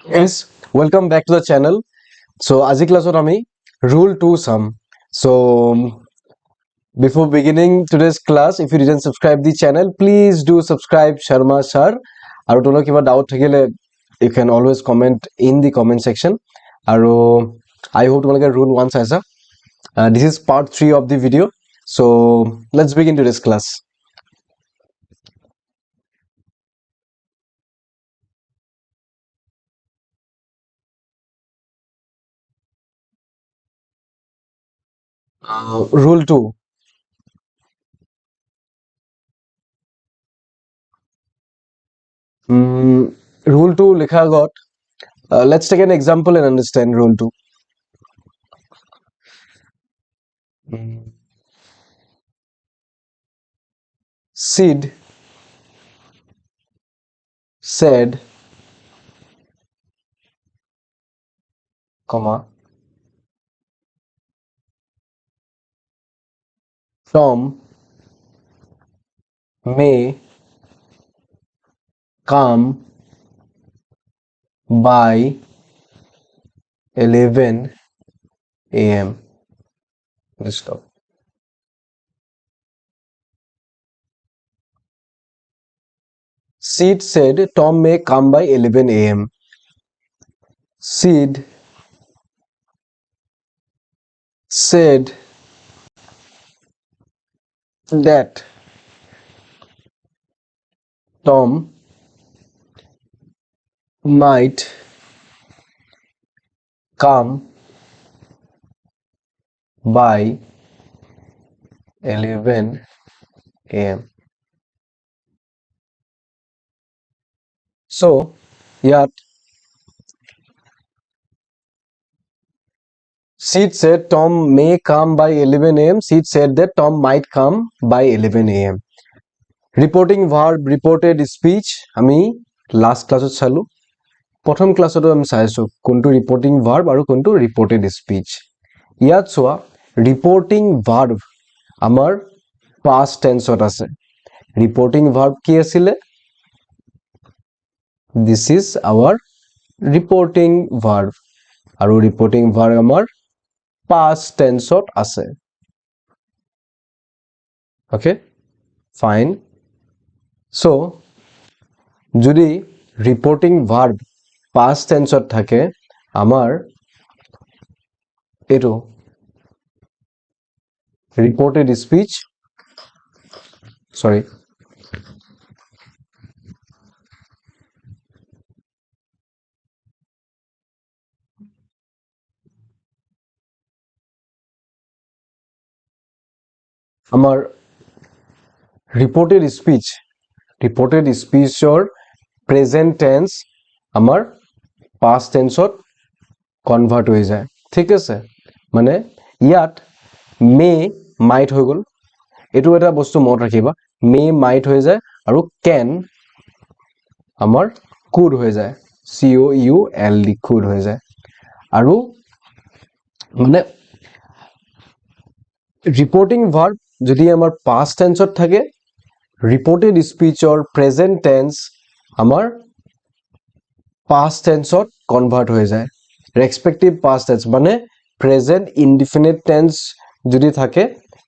Yes, welcome back to the channel. So, আজি classot ami rule 2 sum. So, before beginning today's class, if you didn't subscribe the channel, please do subscribe Sharma Sir. Aru tono kiba doubt thakile you can always comment in the comment section. Aru I hope tomaloke rule 1 saisa. This is part 3 of the video. So, let's begin today's class. Rule 2. Rule 2 likha got. Let's take an example and understand rule 2. Sid said, comma, Tom may come by 11 a.m. Let's stop. Sid said Tom may come by 11 a.m. Sid said that Tom might come by 11 a.m. So, ইয়াত Sid said Tom may come by 11 a.m. Sid said that Tom might come by 11 a.m. Reporting verb, reported speech. আমি last class চালো প্ৰথম ক্লাছতো আমি চাইছো কোনটো reporting verb আৰু কোনটো reported speech ইয়াত চোৱা ৰিপৰ্টিং ভাৰ্ব আমাৰ পাষ্ট টেন্সত আছে ৰিপৰ্টিং ভাৰ্ব কি আছিল this is our reporting verb আৰু ৰিপৰ্টিং ভাৰ্ব আমাৰ পাষ্ট টেন্সত আছে ওকে ফাইন সো যদি ৰিপৰ্টিং ভাৰ্ব past tense থাকে আমাৰ এটো reported speech sorry আমাৰ reported speech or present tense আমাৰ past tense convert হৈ যায় ঠিক আছে মানে ইয়াত may might হৈ গল এটো এটা বস্তু মনত ৰাখিবা may might হৈ যায় আৰু can আমাৰ could হৈ যায় could could হৈ যায় আৰু মানে reporting verb যদি আমাৰ past tense থাকে reported speech or present tense আমাৰ past tense convert হৈ যায় respective past tense মানে present indefinite tense যদি থাকে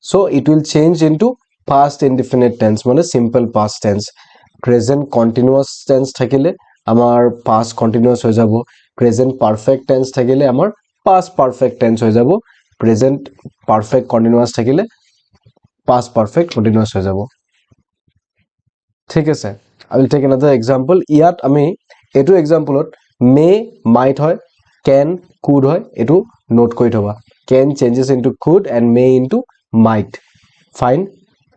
so it will change into past indefinite tense মানে simple past tense present continuous tense থাকিলে আমাৰ past continuous হৈ যাব present perfect tense থাকিলে আমাৰ past perfect tense হৈ যাব present perfect continuous থাকিলে past perfect continuous হৈ যাব ঠিক আছে I will take another example ইয়াত আমি এটো এক্সাম্পলত may might হয় can could হয় এটো নোট কৰি থবা can changes into could and may into might fine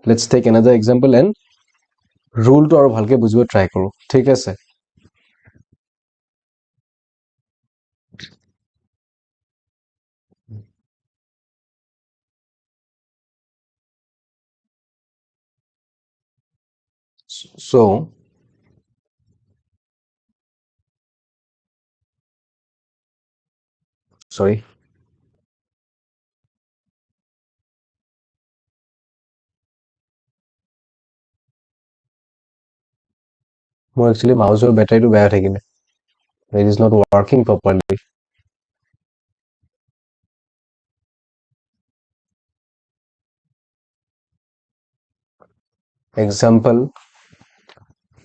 let's take another example and rule to আৰু ভালকে বুজিব ট্রাই কৰো ঠিক আছে so sorry মই actually মাউসৰ ব্যাটাৰীটো বেয়া থাকিলে It is not working properly. Example,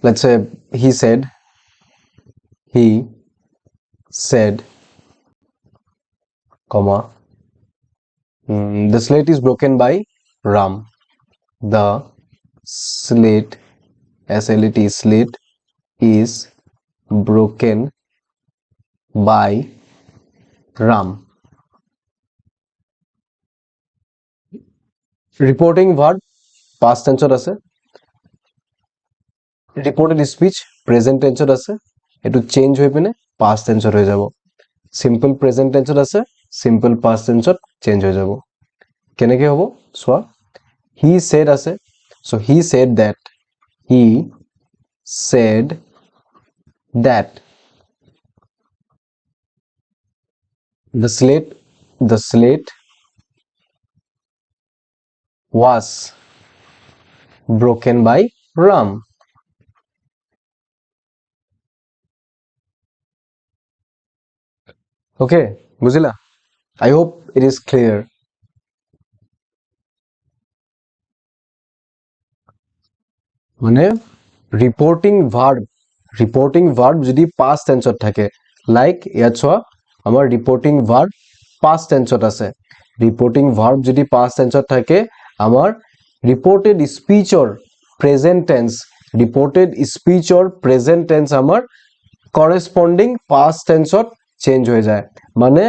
let's say he said, comma, the slate is broken by Ram. The slate, SLAT, slate is broken by Ram. Reporting verb past tense আছে, reported speech present tense আছে, এটো change হৈ পিনে past tense হৈ যাব। simple present tense আছে, simple past tense change হৈ যাব। কেনেকৈ হ'ব চোৱা, he said আছে, so he said that, he said that the slate was broken by Ram. Okay, বুঝিলা? I hope it is clear. মানে reporting verb যদি past tense থাকে, like ইয়াত চোৱা আমাৰ reporting verb past tense আছে। reporting verb যদি past tense থাকে, আমাৰ reported speech or present tense আমাৰ corresponding past tense change হৈ যায়। মানে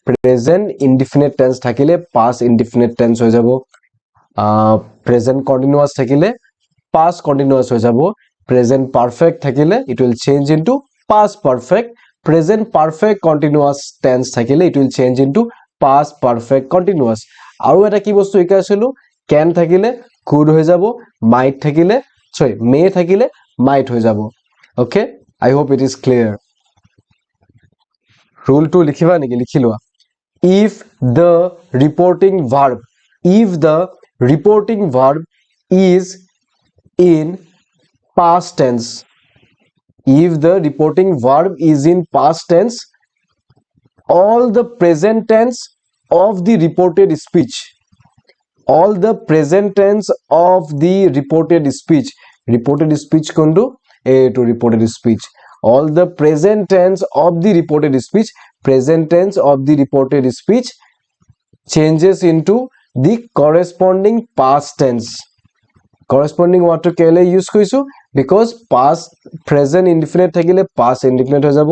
present indefinite tense থাকিলে past indefinite tense হৈ যাব, present continuous থাকিলে past continuous হৈ যাব, present perfect থাকিলে it will change into past perfect, present perfect continuous tense থাকিলে it will change into past perfect continuous। আৰু এটা কি বস্তু শিকাইছিলো, can থাকিলে could হৈ যাব, might থাকিলে may থাকিলে might হৈ যাব। okay, I hope it is clear. rule 2 লিখিবা নেকি? লিখি লোৱা। if the reporting verb is in past tense, if the reporting verb is in past tense, all the present tense of the reported speech, reported speech kondu to reported speech, all the present tense of the reported speech changes into the corresponding past tense। corresponding word to কেলে use কৰিছো, because past present indefinite থাকিলে past indefinite হৈ যাব,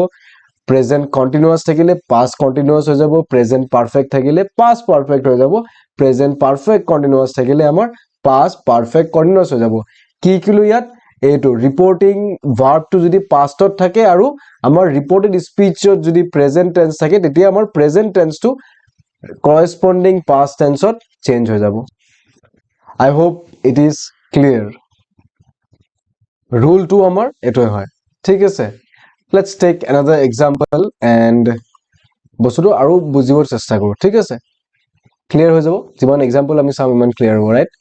present continuous থাকিলে past continuous হৈ যাব, present perfect থাকিলে past perfect হৈ যাব, present perfect continuous থাকিলে আমাৰ past perfect continuous হৈ যাব। কি কিলো ইয়াত এইটো reporting verb টো যদি past ত থাকে আৰু আমাৰ reported speech ত যদি present tense থাকে, তেতিয়া আমাৰ present tense টো corresponding past tense ত change হৈ যাব। I hope it is clear. rule 2 আমাৰ এটোই হয়। ঠিক আছে, let's take another example and বস্তুটো আৰু বুজিবৰ চেষ্টা কৰো। ঠিক আছে, ক্লিয়াৰ হৈ যাব, যিমান এক্সাম্পল আমি চাম ইমান ক্লিয়াৰ হ'ব, right?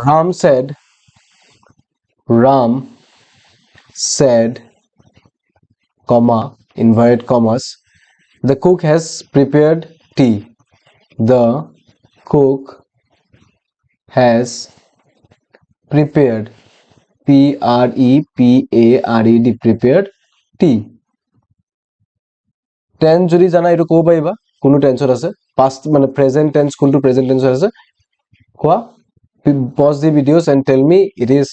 Ram said, comma, inverted commas, the cook has prepared tea. The cook has prepared, prepared tea. Tense যদি জানা এইটো ক'ব পাৰিবা কোনটো টেন্সত আছে, পাষ্ট মানে প্ৰেজেন্ট টেন্স কোনটো প্ৰেজেন্ট টেন্সত আছে, কোৱা। pause the videos and tell me it is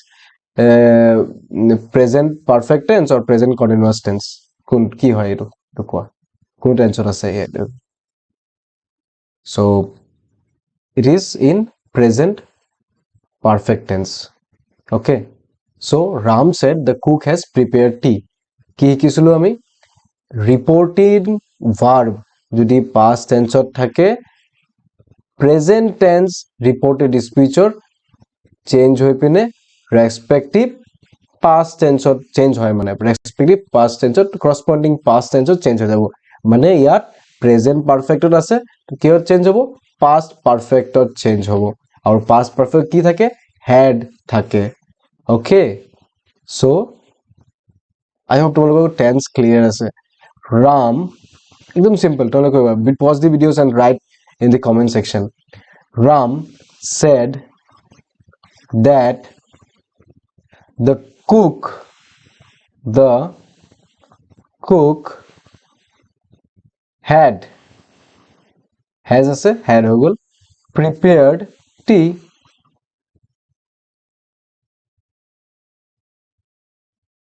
present perfect tense or present continuous tense, কোন কি হয় এইটো কোৱা, কোন টেন্সত আছে এইটো। so it is in present perfect tense। okay, so Ram said the cook has prepared tea। কি শিকিছিলো আমি, reporting verb যদি past tense থাকে present tense reported speech change হৈ পিনে respective past tense চেঞ্জ হয় মানে respective past tense corresponding past tense change হৈ যাব মানে ইয়াত present perfect আছে কিহত চেঞ্জ হ'ব past perfect চেঞ্জ হ'ব আৰু past perfect কি থাকে had থাকে okay so I hope তোমালোকৰ tense clear আছে Ram একদম simple তোমালোকে pause the videos and write in the comment section Ram said that the cook has আছে had হৈ গ'ল prepared tea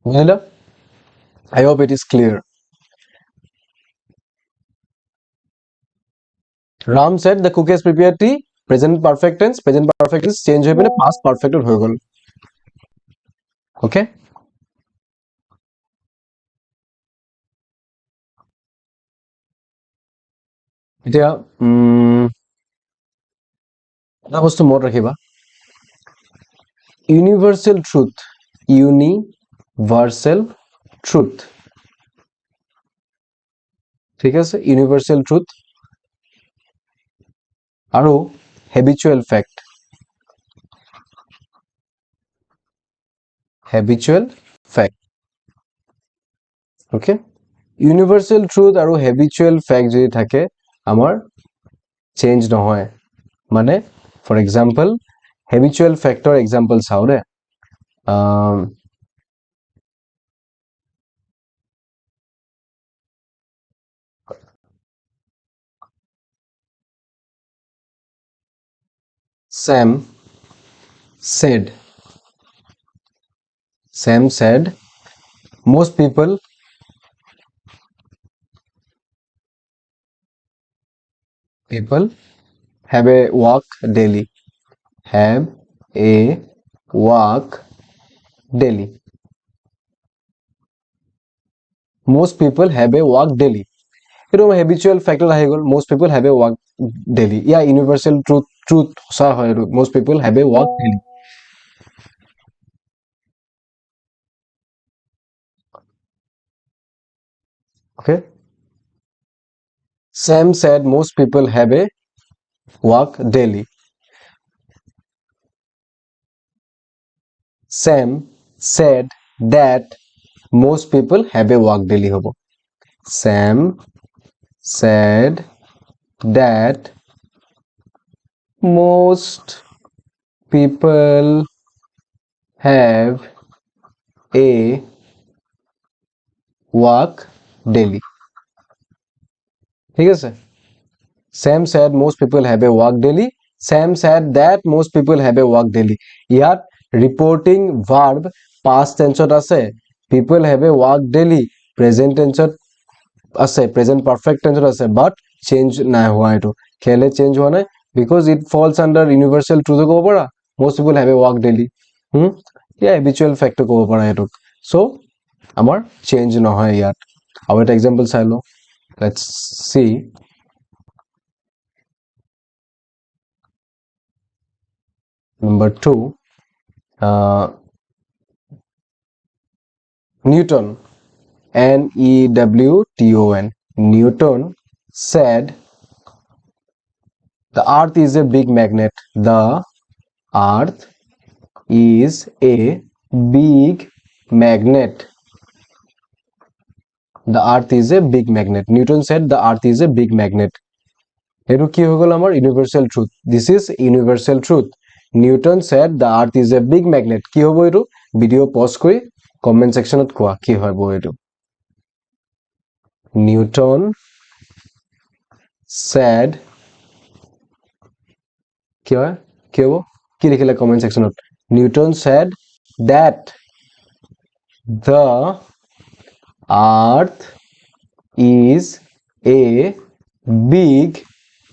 বুঝলা I hope it is clear Ram said the cook has prepared tea present perfect tense change হৈ পিনে past perfect হৈ গ'ল okay এতিয়া এটা বস্তু মনত ৰাখিবা universal truth ঠিক আছে universal truth আৰু habitual fact okay universal truth আৰু habitual fact যদি থাকে আমাৰ চেঞ্জ নহয় মানে for example habitual factor example চাও দে Sam said most people have a walk daily most people have a walk daily এটো habitual factor আহি গল most people have a walk daily yeah universal truth সঁচা হয় most people have a walk daily okay Sam said most people have a walk daily Sam said that most people have a walk daily hobo Sam said that most people have a walk daily ঠিক আছে Sam said most people have a walk daily Sam said that most people have a walk daily ইয়াত reporting verb past tense আছে people have a walk daily present tense আছে present perfect tense আছে but change নাই হোৱা এটো খেলে change হোৱা নাই because it falls under universal truth ক'ব পাৰা most people have a walk daily yeah habitual fact ক'ব পাৰা এটো so আমাৰ change নহয় ইয়াত আৰু এটা example চাই লো let's see number 2 Newton Newton Newton said the earth is a big magnet the earth is a big magnet the earth is a big magnet Newton said the earth is a big magnet eto ki hogol amar universal truth this is universal truth Newton said the earth is a big magnet ki hobo eto video pause kori comment section ot koa ki hobo eto Newton said ki hobo ki likhila comment section ot Newton said that the earth is a big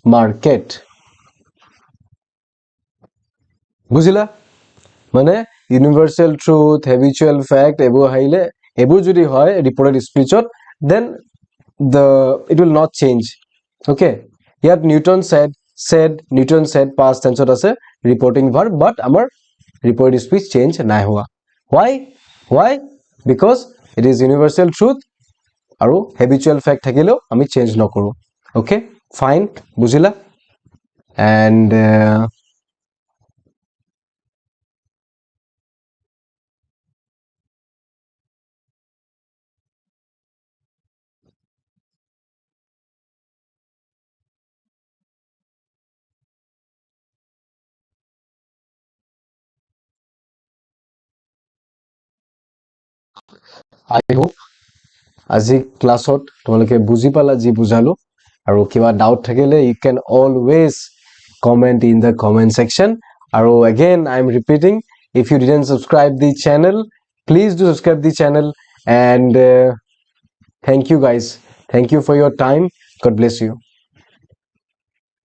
market বুঝিলা মানে universal truth habitual fact এবোৰ হাইলে এবোৰ যদি হয় reported speech then it will not change Okay, ইয়াত Newton said past tense আছে reporting verb, but আমাৰ reported speech change নাই হোৱা. Why? Because it is universal truth আৰু habitual fact থাকিলেও আমি change নকৰো. Okay, fine, বুজিলা? And I hope আজি ক্লাছত তোমালোকে বুজি পালা যি বুজালো, আৰু কিবা ডাউট থাকিলে you can always comment in the comment section. আৰু again I am repeating, if you didn't subscribe the channel, please do subscribe the channel. And thank you guys, thank you for your time. God bless you.